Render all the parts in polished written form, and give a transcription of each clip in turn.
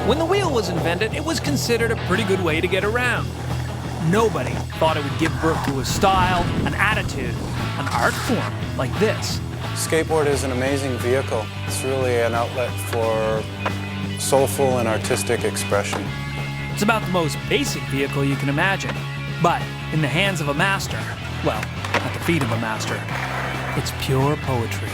When the wheel was invented, it was considered a pretty good way to get around. Nobody thought it would give birth to a style, an attitude, an art form like this. Skateboard is an amazing vehicle. It's really an outlet for soulful and artistic expression. It's about the most basic vehicle you can imagine. But in the hands of a master, well, at the feet of a master, it's pure poetry.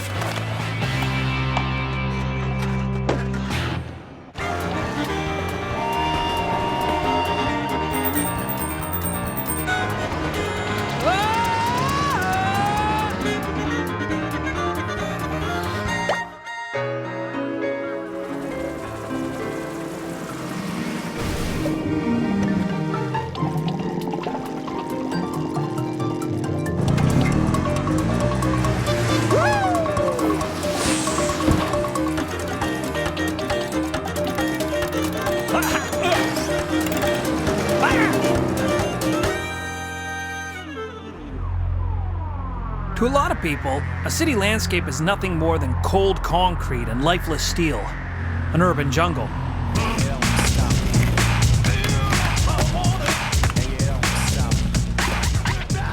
To a lot of people, a city landscape is nothing more than cold concrete and lifeless steel, an urban jungle.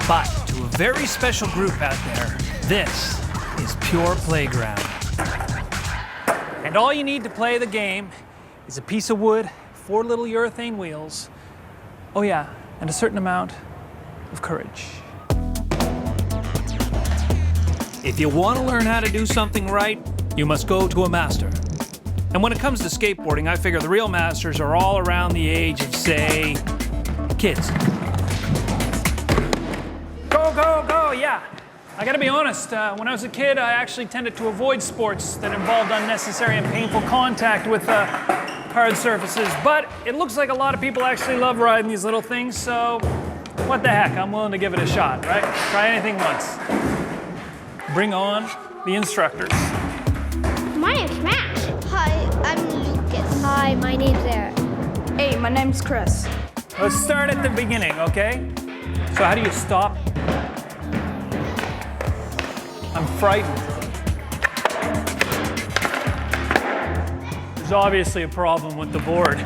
But to a very special group out there, this is pure playground. And all you need to play the game is a piece of wood, 4 little urethane wheels, oh yeah, and a certain amount of courage. If you want to learn how to do something right, you must go to a master. And when it comes to skateboarding, I figure the real masters are all around the age of, say, kids. Go, go, go, yeah. I gotta be honest, when I was a kid, I actually tended to avoid sports that involved unnecessary and painful contact with hard surfaces. But it looks like a lot of people actually love riding these little things, so what the heck, I'm willing to give it a shot, right? Try anything once. Bring on the instructors. My name's Max. Hi, I'm Lucas. Hi, my name's Eric. Hey, my name's Chris. Let's start at the beginning, okay? So how do you stop? I'm frightened. There's obviously a problem with the board.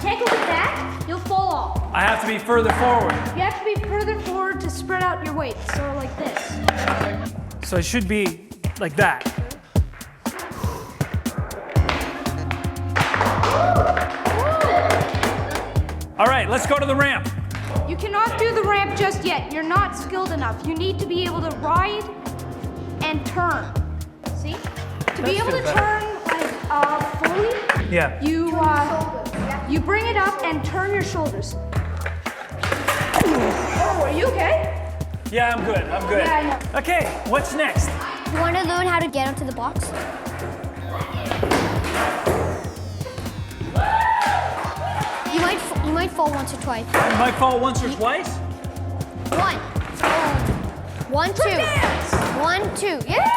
Take a look at that, you'll fall off. I have to be further forward. You have to be further forward to spread out your weight, so like this. So it should be like that. All right, let's go to the ramp. You cannot do the ramp just yet. You're not skilled enough. You need to be able to ride and turn. See? To be able to turn like fully, Yeah. you bring it up and turn your shoulders. Oh, are you okay? Yeah, I'm good, I'm good. Yeah, I know. Okay, what's next? You want to learn how to get onto the box? You might fall once or twice. You might fall once or twice? 1, 1, 2. 1, 2. Yeah!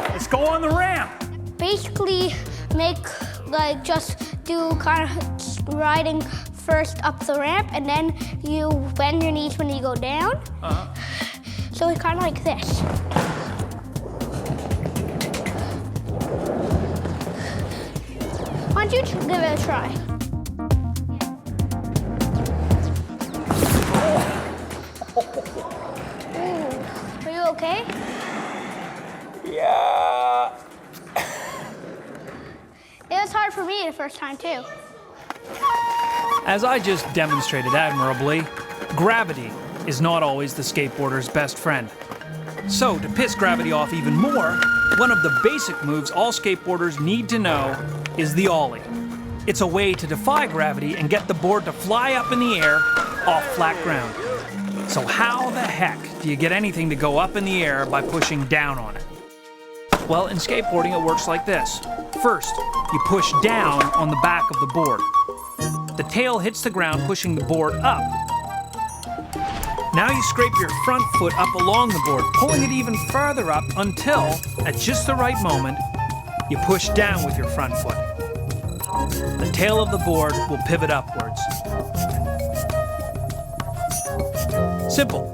Let's go on the ramp. Basically, just do kind of riding first up the ramp, and then you bend your knees when you go down. So it's kind of like this. Why don't you give it a try? Are you okay? Yeah. It was hard for me the first time too. As I just demonstrated admirably, gravity is not always the skateboarder's best friend. So, to piss gravity off even more, one of the basic moves all skateboarders need to know is the ollie. It's a way to defy gravity and get the board to fly up in the air off flat ground. So how the heck do you get anything to go up in the air by pushing down on it? Well, in skateboarding it works like this. First, you push down on the back of the board. The tail hits the ground, pushing the board up. Now you scrape your front foot up along the board, pulling it even farther up until, at just the right moment, you push down with your front foot. The tail of the board will pivot upwards. Simple.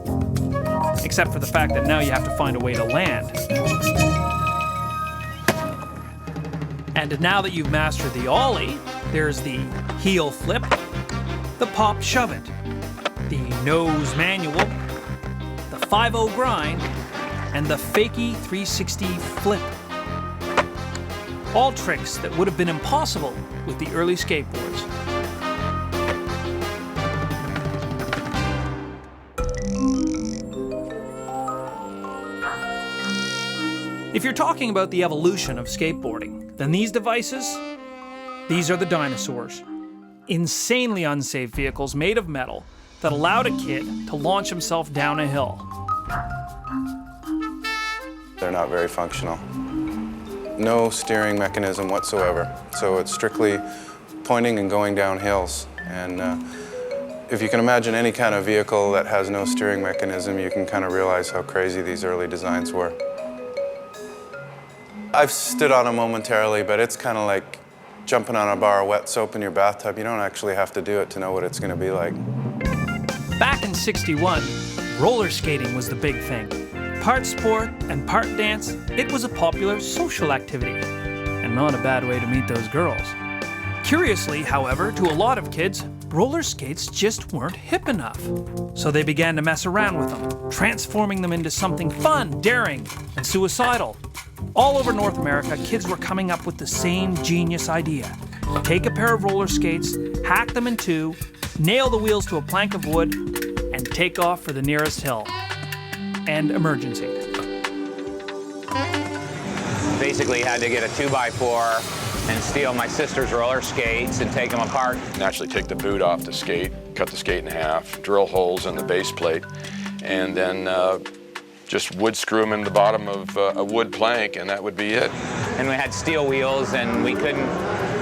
Except for the fact that now you have to find a way to land. And now that you've mastered the ollie, there's the heel flip, the pop shove it, the nose manual, the 5-0 grind, and the fakie 360 flip. All tricks that would have been impossible with the early skateboards. If you're talking about the evolution of skateboarding, then these devices, these are the dinosaurs. Insanely unsafe vehicles made of metal that allowed a kid to launch himself down a hill. They're not very functional. No steering mechanism whatsoever. So it's strictly pointing and going down hills. And if you can imagine any kind of vehicle that has no steering mechanism, you can kind of realize how crazy these early designs were. I've stood on them momentarily, but it's kind of like jumping on a bar of wet soap in your bathtub. You don't actually have to do it to know what it's going to be like. Back in '61, roller skating was the big thing. Part sport and part dance, it was a popular social activity, and not a bad way to meet those girls. Curiously, however, to a lot of kids, roller skates just weren't hip enough. So they began to mess around with them, transforming them into something fun, daring, and suicidal. All over North America, kids were coming up with the same genius idea. Take a pair of roller skates, hack them in two, nail the wheels to a plank of wood, and take off for the nearest hill. And emergency. Basically had to get a 2x4 and steal my sister's roller skates and take them apart. Naturally take the boot off the skate, cut the skate in half, drill holes in the base plate, and then just wood screw them in the bottom of a wood plank, and that would be it. And we had steel wheels, and we couldn't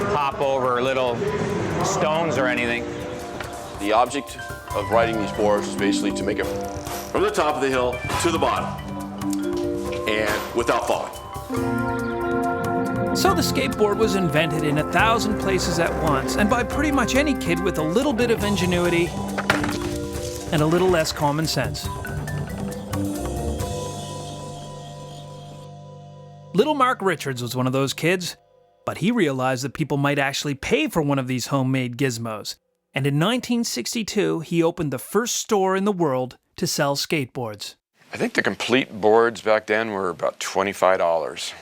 hop over little stones or anything. The object of riding these boards is basically to make it from the top of the hill to the bottom, and without falling. So the skateboard was invented in 1,000 places at once, and by pretty much any kid with a little bit of ingenuity and a little less common sense. Little Mark Richards was one of those kids, but he realized that people might actually pay for one of these homemade gizmos. And in 1962, he opened the first store in the world to sell skateboards. I think the complete boards back then were about $25.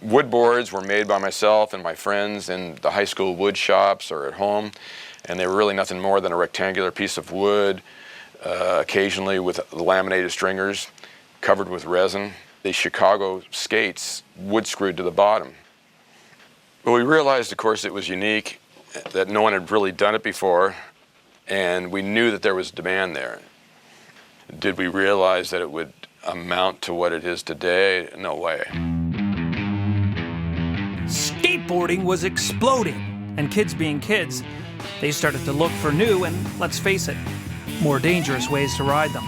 Wood boards were made by myself and my friends in the high school wood shops or at home, and they were really nothing more than a rectangular piece of wood, occasionally with laminated stringers, covered with resin. The Chicago skates wood screwed to the bottom. But we realized, of course, it was unique, that no one had really done it before, and we knew that there was demand there. Did we realize that it would amount to what it is today? No way. Skateboarding was exploding, and kids being kids, they started to look for new and, let's face it, more dangerous ways to ride them.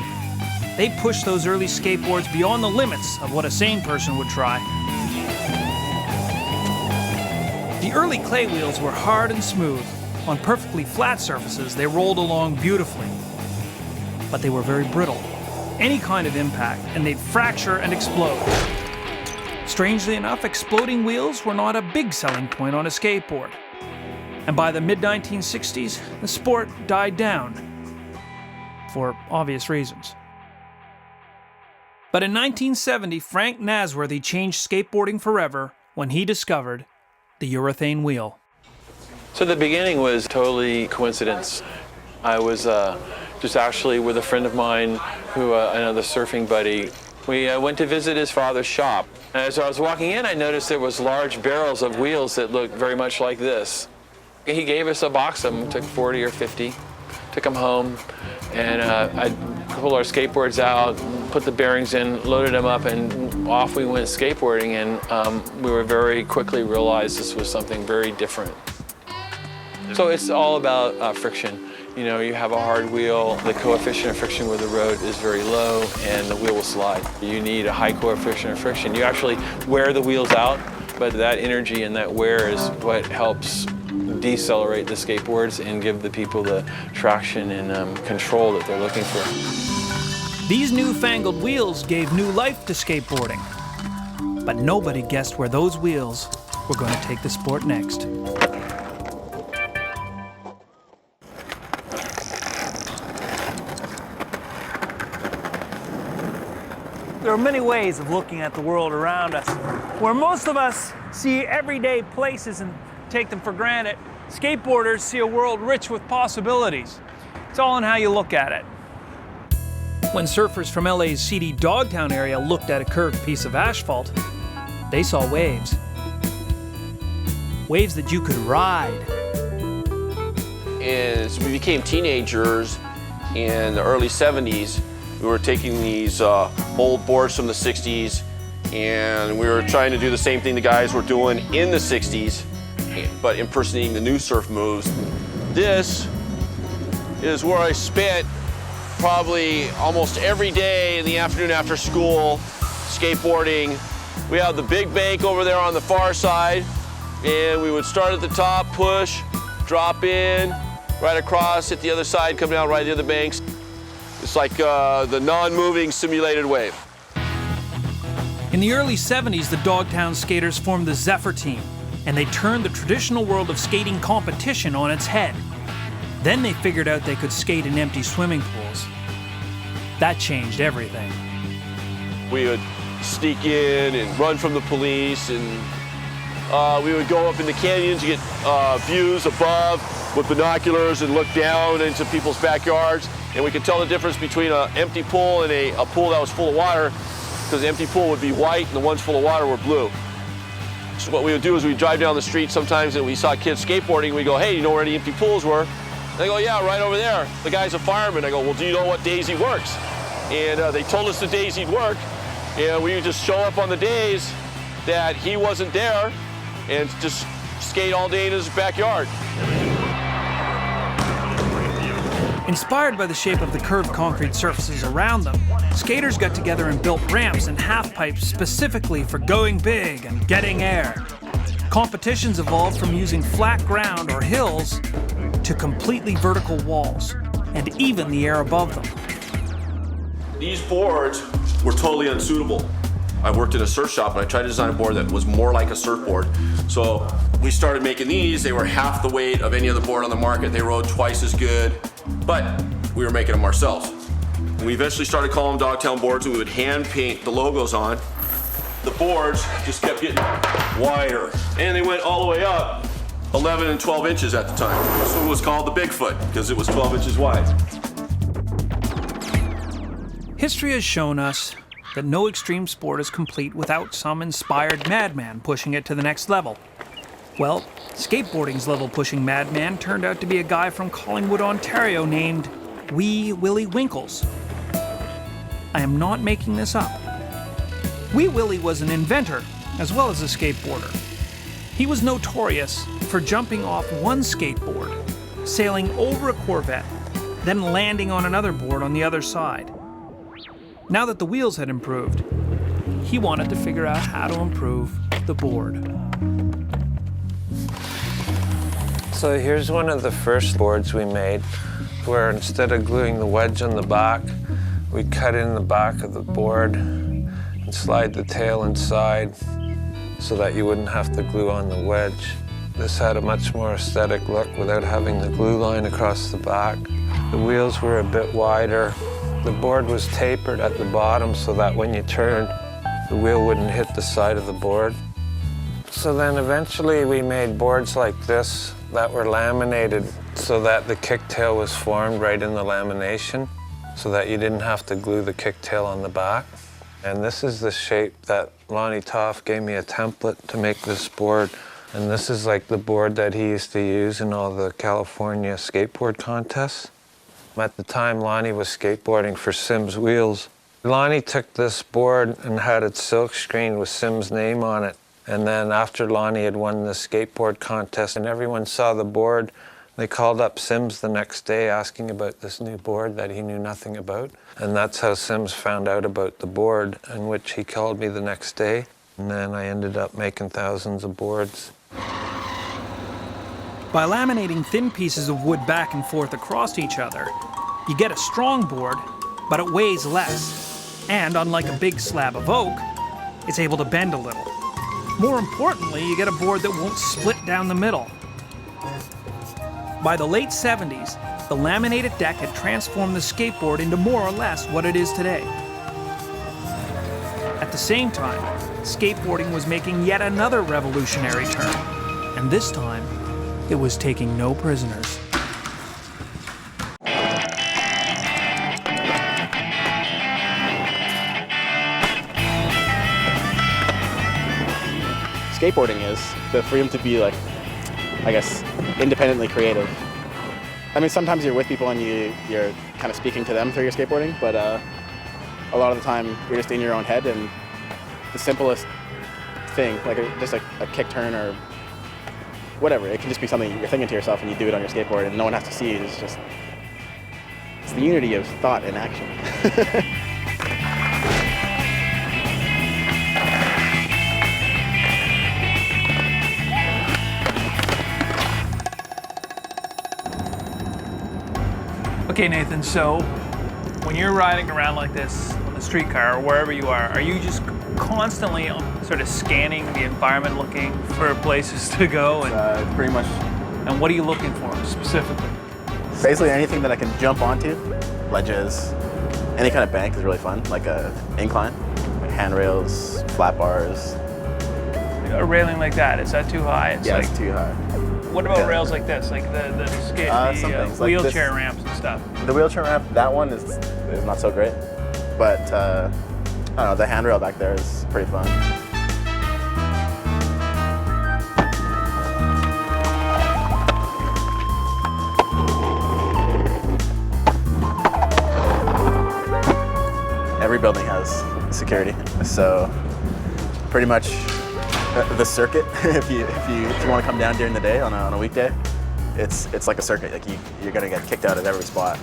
They pushed those early skateboards beyond the limits of what a sane person would try. The early clay wheels were hard and smooth. On perfectly flat surfaces, they rolled along beautifully. But they were very brittle. Any kind of impact, and they'd fracture and explode. Strangely enough, exploding wheels were not a big selling point on a skateboard. And by the mid-1960s, the sport died down. For obvious reasons. But in 1970, Frank Nasworthy changed skateboarding forever when he discovered the urethane wheel. So the beginning was totally coincidence. I was just actually with a friend of mine who, another surfing buddy. We went to visit his father's shop. And as I was walking in, I noticed there was large barrels of wheels that looked very much like this. He gave us a box of them, took 40 or 50, took them home, and I pulled our skateboards out, put the bearings in, loaded them up, and off we went skateboarding, and we were very quickly realized this was something very different. So it's all about friction. You know, you have a hard wheel, the coefficient of friction with the road is very low, and the wheel will slide. You need a high coefficient of friction. You actually wear the wheels out, but that energy and that wear is what helps decelerate the skateboards and give the people the traction and control that they're looking for. These newfangled wheels gave new life to skateboarding. But nobody guessed where those wheels we're going to take the sport next. There are many ways of looking at the world around us. Where most of us see everyday places and take them for granted, skateboarders see a world rich with possibilities. It's all in how you look at it. When surfers from LA's seedy Dogtown area looked at a curved piece of asphalt, they saw waves. Waves that you could ride. As we became teenagers in the early 70s, we were taking these old boards from the 60s, and we were trying to do the same thing the guys were doing in the 60s, but impersonating the new surf moves. This is where I spent probably almost every day in the afternoon after school skateboarding. We have the big bank over there on the far side, and we would start at the top, push, drop in, right across, hit the other side, come down right the other banks. It's like the non-moving simulated wave. In the early 70s, the Dogtown skaters formed the Zephyr team, and they turned the traditional world of skating competition on its head. Then they figured out they could skate in empty swimming pools. That changed everything. We would sneak in and run from the police, and we would go up in the canyons to get views above with binoculars and look down into people's backyards. And we could tell the difference between an empty pool and a pool that was full of water, because the empty pool would be white and the ones full of water were blue. So what we would do is we'd drive down the street sometimes and we saw kids skateboarding. We go, hey, you know where the empty pools were? They go, yeah, right over there. The guy's a fireman. I go, well, do you know what days he works? And they told us the days he'd work, and we would just show up on the days that he wasn't there and just skate all day in his backyard. Inspired by the shape of the curved concrete surfaces around them, skaters got together and built ramps and half-pipes specifically for going big and getting air. Competitions evolved from using flat ground or hills to completely vertical walls, and even the air above them. These boards were totally unsuitable. I worked in a surf shop and I tried to design a board that was more like a surfboard. So we started making these. They were half the weight of any other board on the market. They rode twice as good, but we were making them ourselves. We eventually started calling them Dogtown boards, and we would hand paint the logos on. The boards just kept getting wider, and they went all the way up 11 and 12 inches at the time. So it was called the Bigfoot, because it was 12 inches wide. History has shown us that no extreme sport is complete without some inspired madman pushing it to the next level. Well, skateboarding's level-pushing madman turned out to be a guy from Collingwood, Ontario named Wee Willie Winkles. I am not making this up. Wee Willie was an inventor as well as a skateboarder. He was notorious for jumping off one skateboard, sailing over a Corvette, then landing on another board on the other side. Now that the wheels had improved, he wanted to figure out how to improve the board. So here's one of the first boards we made, where instead of gluing the wedge on the back, we cut in the back of the board and slide the tail inside so that you wouldn't have to glue on the wedge. This had a much more aesthetic look without having the glue line across the back. The wheels were a bit wider. The board was tapered at the bottom so that when you turned, the wheel wouldn't hit the side of the board. So then eventually we made boards like this that were laminated so that the kicktail was formed right in the lamination, so that you didn't have to glue the kicktail on the back. And this is the shape that Lonnie Toff gave me a template to make this board. And this is like the board that he used to use in all the California skateboard contests. At the time, Lonnie was skateboarding for Simms Wheels. Lonnie took this board and had it silk screened with Simms' name on it. And then after Lonnie had won the skateboard contest and everyone saw the board, they called up Simms the next day asking about this new board that he knew nothing about. And that's how Simms found out about the board, in which he called me the next day. And then I ended up making thousands of boards. By laminating thin pieces of wood back and forth across each other, you get a strong board, but it weighs less. And unlike a big slab of oak, it's able to bend a little. More importantly, you get a board that won't split down the middle. By the late 70s, the laminated deck had transformed the skateboard into more or less what it is today. At the same time, skateboarding was making yet another revolutionary turn, and this time, it was taking no prisoners. Skateboarding is the freedom to be, like, I guess, independently creative. I mean, sometimes you're with people and you're kind of speaking to them through your skateboarding, but a lot of the time you're just in your own head, and the simplest thing, like just a kick turn or whatever, it can just be something you're thinking to yourself and you do it on your skateboard and no one has to see it. It's the unity of thought and action. Okay, Nathan, so when you're riding around like this on the streetcar or wherever you are you just constantly sort of scanning the environment looking for places to go? And pretty much. And what are you looking for specifically? Basically anything that I can jump onto, ledges, any kind of bank is really fun, like a incline, like handrails, flat bars. A railing like that, is that too high? Yeah, it's too high. What about rails like this, like the wheelchair like ramps and stuff? The wheelchair ramp, that one is not so great, but I don't know, the handrail back there is pretty fun. Every building has security, so pretty much the circuit, if you want to come down during the day on a weekday, it's like a circuit. Like you're gonna get kicked out of every spot.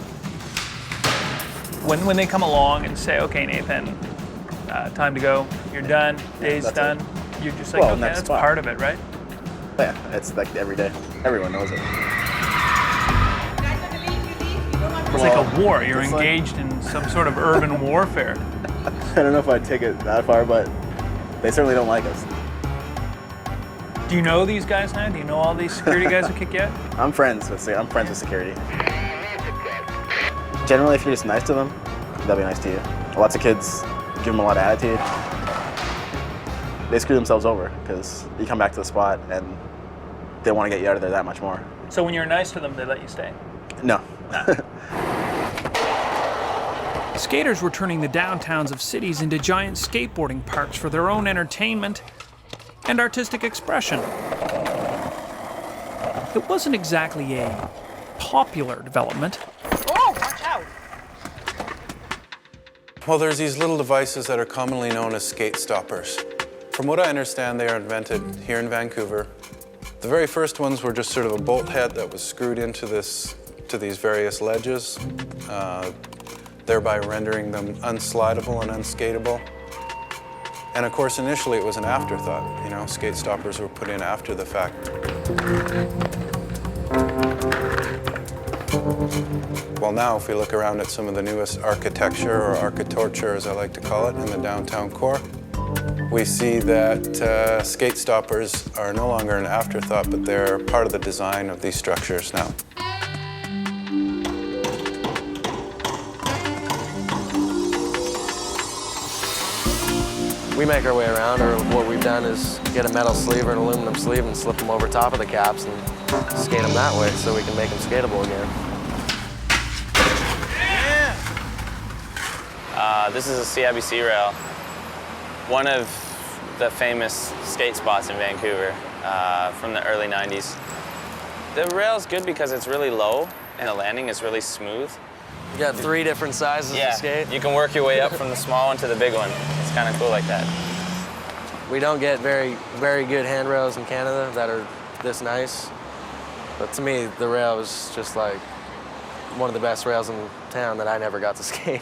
When they come along and say, okay, Nathan, time to go, you're done, day's done, you're just like, okay, that's part of it, right? Yeah, it's like every day. Everyone knows it. It's like a war. You're engaged in some sort of urban warfare. I don't know if I'd take it that far, but they certainly don't like us. Do you know these guys now? Do you know all these security guys who kick you out? I'm friends with security. Generally, if you're just nice to them, they'll be nice to you. Lots of kids give them a lot of attitude. They screw themselves over because you come back to the spot and they want to get you out of there that much more. So when you're nice to them, they let you stay? No. Skaters were turning the downtowns of cities into giant skateboarding parks for their own entertainment and artistic expression. It wasn't exactly a popular development. Oh, watch out! Well, there's these little devices that are commonly known as skate stoppers. From what I understand, they are invented here in Vancouver. The very first ones were just sort of a bolt head that was screwed into these various ledges, thereby rendering them unslidable and unskateable. And of course, initially it was an afterthought. You know, skate stoppers were put in after the fact. Well, now if we look around at some of the newest architecture, or architecture as I like to call it, in the downtown core, we see that skate stoppers are no longer an afterthought, but they're part of the design of these structures now. We make our way around, or what we've done is get a metal sleeve or an aluminum sleeve and slip them over top of the caps and skate them that way so we can make them skatable again. This is a CIBC rail, one of the famous skate spots in Vancouver from the early 90s. The rail is good because it's really low and the landing is really smooth. You got 3 different sizes of skate. You can work your way up from the small one to the big one. It's kind of cool like that. We don't get very good handrails in Canada that are this nice. But to me, the rail was just like one of the best rails in town that I never got to skate.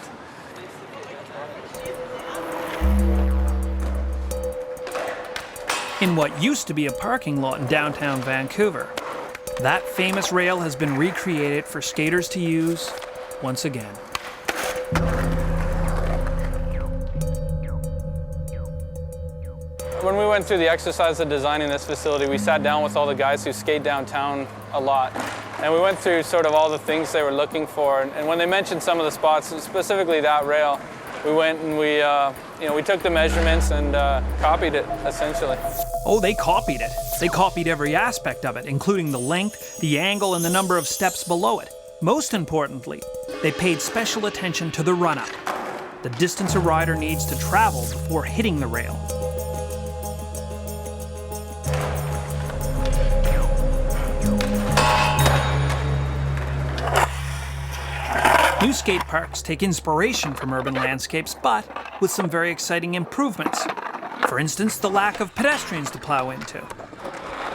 In what used to be a parking lot in downtown Vancouver, that famous rail has been recreated for skaters to use once again. When we we went through the exercise of designing this facility, we sat down with all the guys who skate downtown a lot. And we went through sort of all the things they were looking for. And when they mentioned some of the spots, specifically that rail, we went and we took the measurements and copied it, essentially. Oh, they copied it. They copied every aspect of it, including the length, the angle, and the number of steps below it. Most importantly, they paid special attention to the run-up, the distance a rider needs to travel before hitting the rail. New skate parks take inspiration from urban landscapes, but with some very exciting improvements. For instance, the lack of pedestrians to plow into.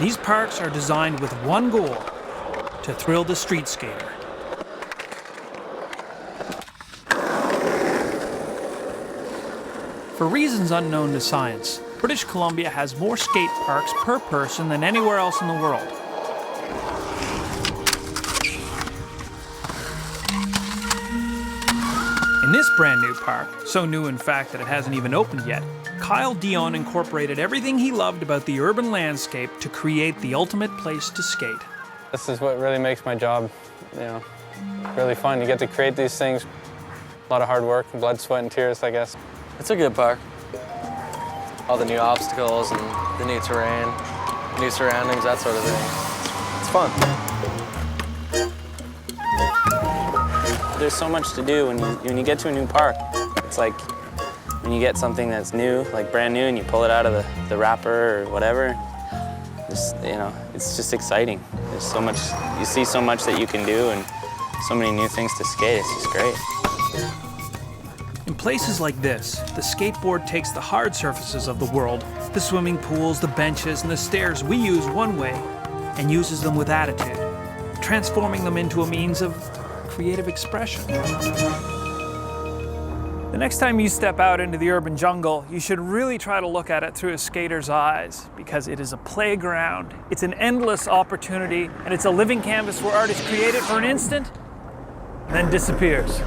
These parks are designed with one goal: to thrill the street skater. For reasons unknown to science, British Columbia has more skate parks per person than anywhere else in the world. In this brand new park, so new in fact that it hasn't even opened yet, Kyle Dion incorporated everything he loved about the urban landscape to create the ultimate place to skate. This is what really makes my job, really fun. You get to create these things. A lot of hard work, blood, sweat, and tears, I guess. It's a good park. All the new obstacles and the new terrain, new surroundings, that sort of thing. It's fun. There's so much to do when you get to a new park. It's like when you get something that's new, like brand new, and you pull it out of the wrapper or whatever. It's just exciting. There's so much, you see so much that you can do and so many new things to skate. It's just great. In places like this, the skateboard takes the hard surfaces of the world, the swimming pools, the benches, and the stairs we use one way, and uses them with attitude, transforming them into a means of creative expression. The next time you step out into the urban jungle, you should really try to look at it through a skater's eyes, because it is a playground, it's an endless opportunity, and it's a living canvas where artists create it for an instant and then disappears.